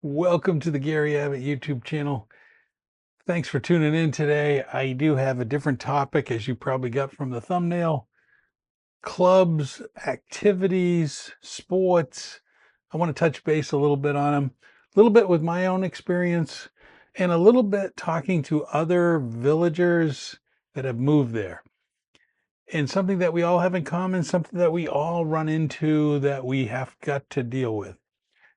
Welcome to the Gary Abbott YouTube channel. Thanks for tuning in today. I do have a different topic, as you probably got from the thumbnail. Clubs, activities, sports. I want to touch base a little bit on them, a little bit with my own experience, and a little bit talking to other villagers that have moved there. And something that we all have in common, something that we all run into that we have got to deal with.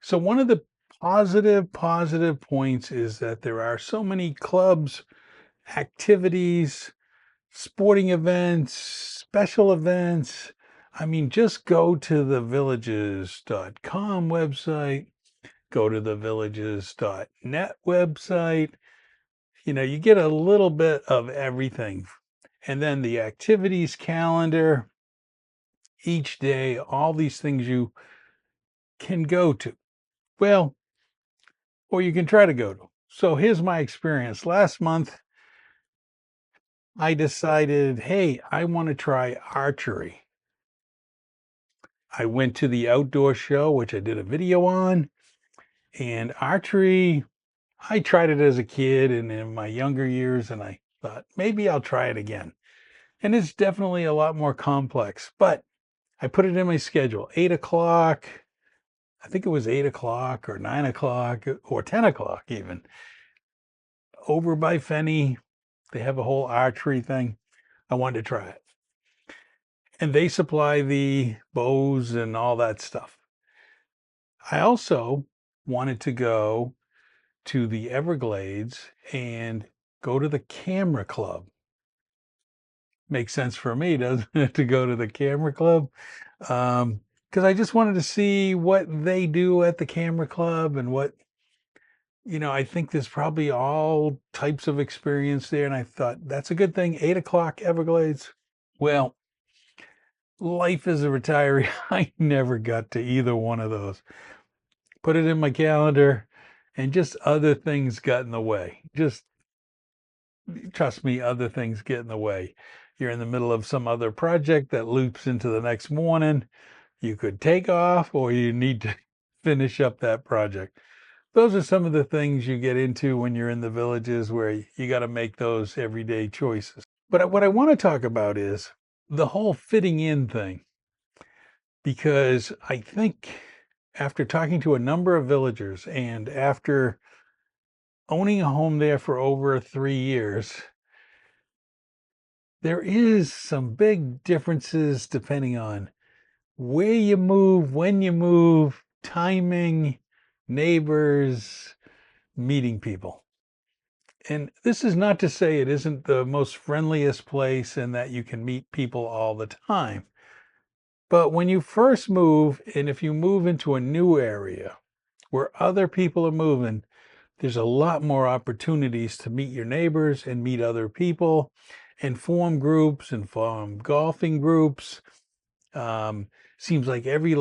So one of the positive points is that there are so many clubs, activities, sporting events, special events. I mean, just go to the villages.com website, go to the villages.net website. You get a little bit of everything. And then the activities calendar, each day, all these things you can go to. Well, or you can try to go to. So here's my experience. Last month, I decided, hey, I want to try archery. I went to the outdoor show, which I did a video on, and archery, I tried it as a kid and in my younger years, and I thought maybe I'll try it again. And it's definitely a lot more complex, but I put it in my schedule, 8 o'clock. I think it was 8 o'clock or 9 o'clock or 10 o'clock even, over by Fenny. They have a whole archery thing. I wanted to try it. And they supply the bows and all that stuff. I also wanted to go to the Everglades and go to the camera club. Makes sense for me, doesn't it, to go to the camera club? Because I just wanted to see what they do at the camera club and what, I think there's probably all types of experience there. And I thought that's a good thing. 8 o'clock Everglades. Well, life as a retiree, I never got to either one of those. Put it in my calendar, and just other things got in the way. Just trust me, other things get in the way. You're in the middle of some other project that loops into the next morning. You could take off, or you need to finish up that project. Those are some of the things you get into when you're in the villages, where you got to make those everyday choices. But what I want to talk about is the whole fitting in thing, because I think after talking to a number of villagers and after owning a home there for over 3 years, there is some big differences depending on where you move, when you move, timing, neighbors, meeting people. And this is not to say it isn't the most friendliest place and that you can meet people all the time. But when you first move, and if you move into a new area where other people are moving, there's a lot more opportunities to meet your neighbors and meet other people and form groups and form golfing groups. Seems like every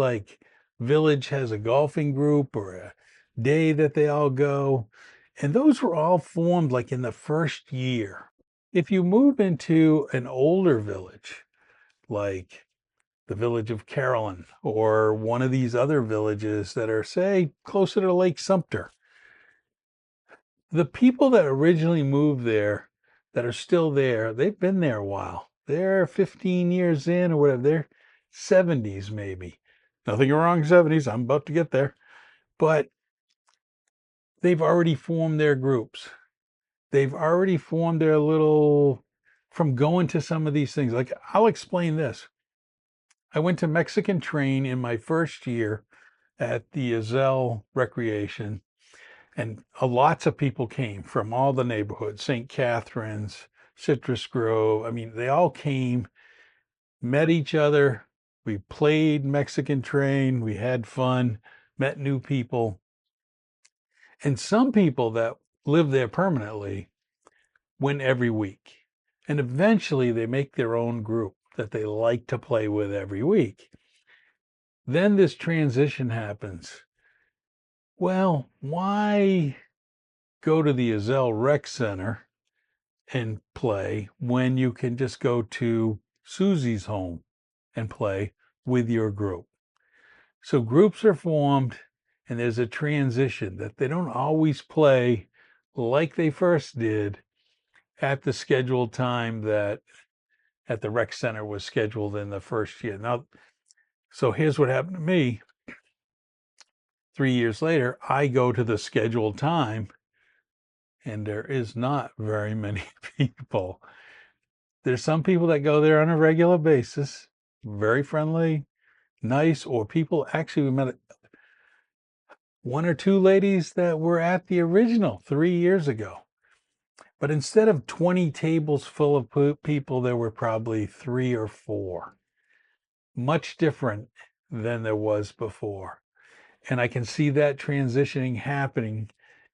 village has a golfing group or a day that they all go. And those were all formed in the first year. If you move into an older village, like the village of Carolyn or one of these other villages that are, say, closer to Lake Sumter, the people that originally moved there that are still there, they've been there a while. They're 15 years in or whatever. They're 70s maybe. Nothing wrong 70s. I'm about to get there. But they've already formed their groups. They've already formed their little, from going to some of these things. I'll explain this. I went to Mexican Train in my first year at the Azelle Recreation, and lots of people came from all the neighborhoods, St. Catharines, Citrus Grove. I mean, they all came, met each other. We played Mexican Train. We had fun, met new people. And some people that live there permanently went every week. And eventually they make their own group that they like to play with every week. Then this transition happens. Well, why go to the Azelle Rec Center and play when you can just go to Susie's home and play with your group? So groups are formed, and there's a transition that they don't always play like they first did at the scheduled time that at the rec center was scheduled in the first year. Now, so here's what happened to me. 3 years later, I go to the scheduled time, and there is not very many people. There's some people that go there on a regular basis, very friendly, nice, or people actually we met one or two ladies that were at the original 3 years ago. But instead of 20 tables full of people, there were probably 3 or 4. Much different than there was before. And I can see that transitioning happening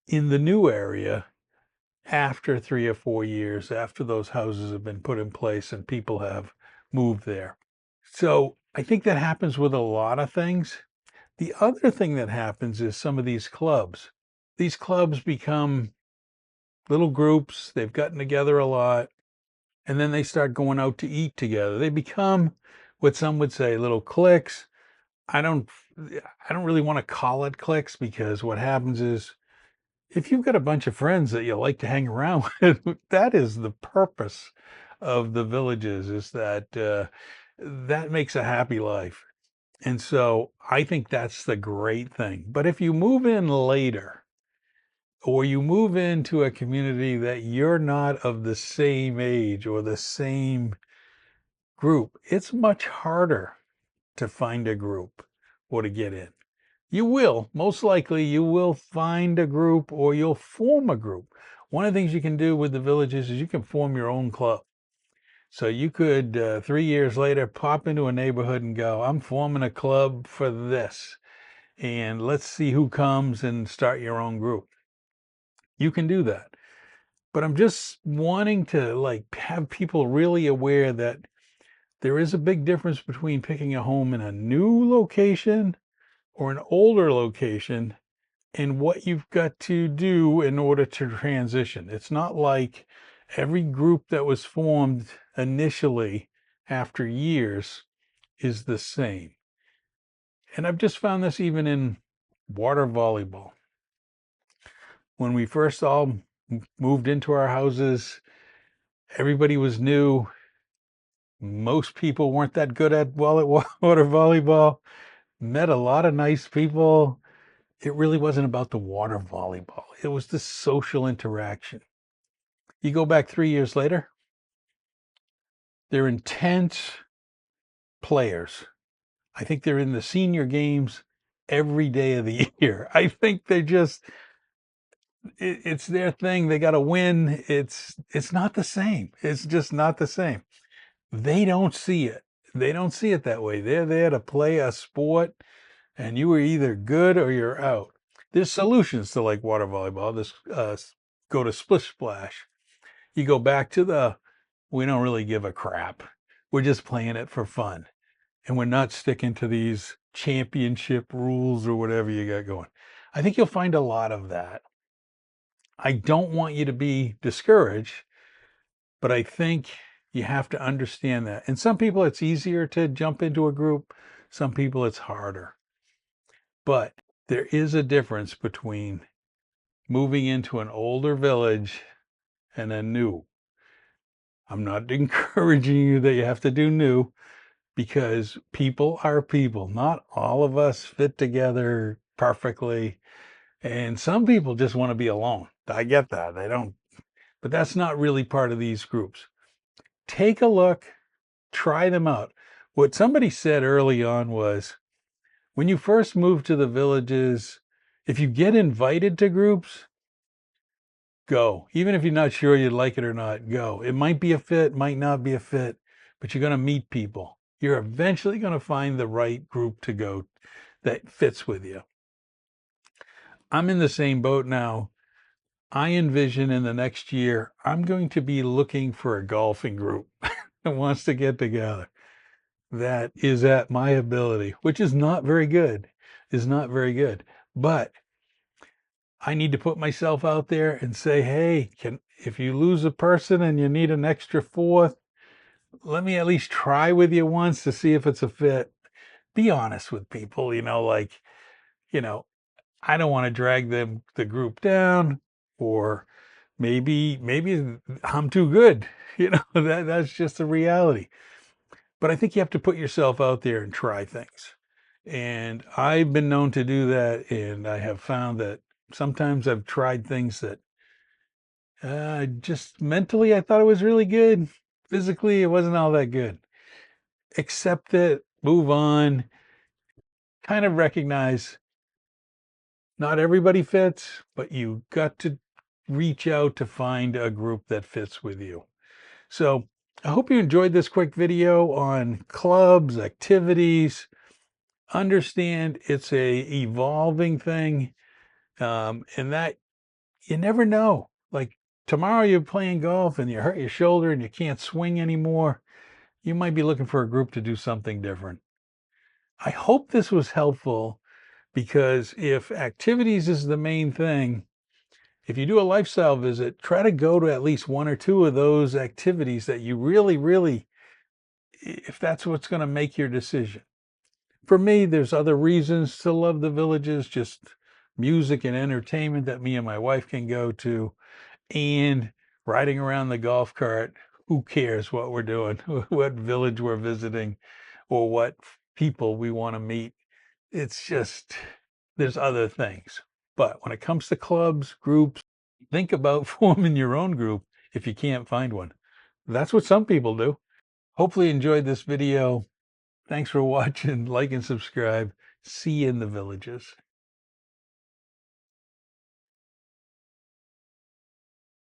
in the new area after 3 or 4 years, after those houses have been put in place and people have moved there. So I think that happens with a lot of things. The other thing that happens is some of these clubs. These clubs become little groups. They've gotten together a lot, and then they start going out to eat together. They become what some would say little cliques. I don't really want to call it cliques, because what happens is if you've got a bunch of friends that you like to hang around with, that is the purpose of the villages, is that that makes a happy life. And so I think that's the great thing. But if you move in later, or you move into a community that you're not of the same age or the same group, it's much harder to find a group or to get in. You will, most likely, you will find a group or you'll form a group. One of the things you can do with the villages is you can form your own club. So you could, 3 years later, pop into a neighborhood and go, I'm forming a club for this, and let's see who comes, and start your own group. You can do that. But I'm just wanting to have people really aware that there is a big difference between picking a home in a new location or an older location, and what you've got to do in order to transition. It's not like every group that was formed initially after years is the same. And I've just found this even in water volleyball. When we first all moved into our houses, everybody was new. Most people weren't that good at water volleyball. Met a lot of nice people. It really wasn't about the water volleyball. It was the social interaction. You go back 3 years later, they're intense players. I think they're in the senior games every day of the year. I think they just, it's their thing. They got to win. It's not the same. It's just not the same. They don't see it. They don't see it that way. They're there to play a sport, and you are either good or you're out. There's solutions to like water volleyball. This go to splish splash. You go back to we don't really give a crap. We're just playing it for fun, and we're not sticking to these championship rules or whatever you got going. I think you'll find a lot of that. I don't want you to be discouraged, but I think you have to understand that. And some people, it's easier to jump into a group. Some people, it's harder. But there is a difference between moving into an older village and a new. I'm not encouraging you that you have to do new, because people are people. Not all of us fit together perfectly. And some people just want to be alone. I get that. They don't, but that's not really part of these groups. Take a look, try them out. What somebody said early on was, when you first move to the villages, if you get invited to groups, go. Even if you're not sure you'd like it or not, go. It might be a fit, might not be a fit, but you're going to meet people. You're eventually going to find the right group to go that fits with you. I'm in the same boat now. I envision in the next year, I'm going to be looking for a golfing group that wants to get together. That is at my ability, which is not very good, But I need to put myself out there and say, hey, if you lose a person and you need an extra fourth, let me at least try with you once to see if it's a fit. Be honest with people, you know, I don't want to drag the group down, or maybe I'm too good. That's just the reality. But I think you have to put yourself out there and try things. And I've been known to do that, and I have found that sometimes I've tried things that just mentally I thought it was really good. Physically, it wasn't all that good. Accept it, move on, kind of recognize not everybody fits, but you got to reach out to find a group that fits with you. So I hope you enjoyed this quick video on clubs, activities. Understand it's a evolving thing, and that you never know. Like tomorrow you're playing golf and you hurt your shoulder and you can't swing anymore. You might be looking for a group to do something different. I hope this was helpful, because if activities is the main thing, if you do a lifestyle visit, try to go to at least one or two of those activities that you really, really, if that's what's going to make your decision. For me, there's other reasons to love the villages, just music and entertainment that me and my wife can go to, and riding around the golf cart. Who cares what we're doing, what village we're visiting, or what people we want to meet? It's just, there's other things. But when it comes to clubs, groups, think about forming your own group if you can't find one. That's what some people do. Hopefully you enjoyed this video. Thanks for watching. Like and subscribe. See you in the villages.